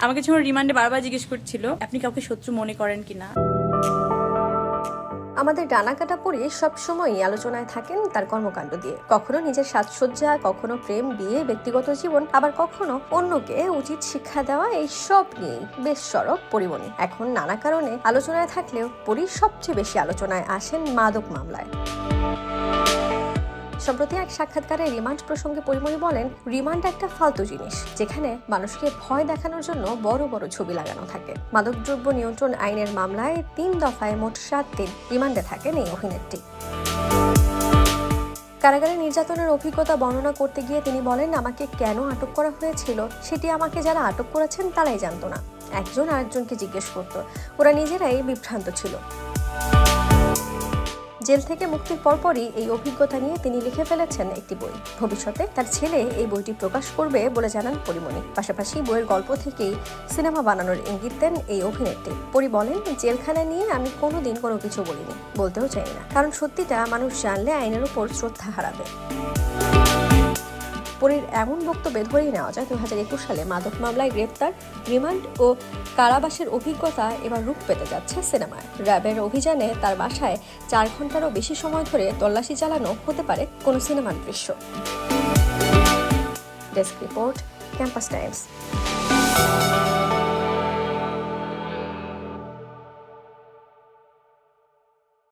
আমাকে যখন রিমান্ডে বারবার জিজ্ঞেস করছিল আপনি কাউকে শত্রু মনে করেন কিনা। আমাদের ডানাকাটা পরি সবসময়ই আলোচনায় থাকেন তার কর্মকাণ্ড দিয়ে, কখনো নিজের সাজসজ্জা, কখনো প্রেম, বিয়ে, ব্যক্তিগত জীবন, আবার কখনো অন্যকে উচিত শিক্ষা দেওয়া, এই সব নিয়েই বেশ সরব পরিমণি। এখন নানা কারণে আলোচনায় থাকলেও পরি সবচেয়ে বেশি আলোচনায় আসেন মাদক মামলায়। সম্প্রতি এক সাক্ষাৎকারে রিমান্ড প্রসঙ্গে পরিমণি বলেন, রিমান্ড একটা ফালতু জিনিস যেখানে মানুষকে ভয় দেখানোর জন্য বড় বড় ছবি লাগানো থাকে। মাদকদ্রব্য নিয়ন্ত্রণ আইনের মামলায় 3 দফায় মোট 7 দিন রিমান্ডে থাকেন এই অভিনেত্রী। কারাগারে নির্যাতনের অভিজ্ঞতা বর্ণনা করতে গিয়ে তিনি বলেন, আমাকে কেন আটক করা হয়েছিল সেটি আমাকে যারা আটক করেছেন তারাই জানতো না। একজন আরেকজনকে জিজ্ঞেস করত, ওরা নিজেরাই বিভ্রান্ত ছিল। জেল থেকে মুক্তির পরপরই এই অভিজ্ঞতা নিয়ে তিনি লিখে ফেলেছেন একটি বই। ভবিষ্যতে তার ছেলে এই বইটি প্রকাশ করবে বলে জানান পরিমণি। পাশাপাশি বইয়ের গল্প থেকেই সিনেমা বানানোর ইঙ্গিত দেন এই অভিনেত্রী। পরি বলেন, জেলখানা নিয়ে আমি কোনোদিন কোনো কিছু বলিনি, বলতেও চাই না, কারণ সত্যিটা মানুষ জানলে আইনের উপর শ্রদ্ধা হারাবে। পরির এমন বক্তব্যে ধরেই নেওয়া যায় 2021 সালে মাদক মামলায় গ্রেপ্তার, রিমান্ড ও কারাবাসের অভিজ্ঞতা এবার রূপ পেতে যাচ্ছে সিনেমায়। র্যাবের অভিযানে তার বাসায় 4 ঘন্টারও বেশি সময় ধরে তল্লাশি চালানো হতে পারে কোনো সিনেমার দৃশ্য। Desk report, campus Times.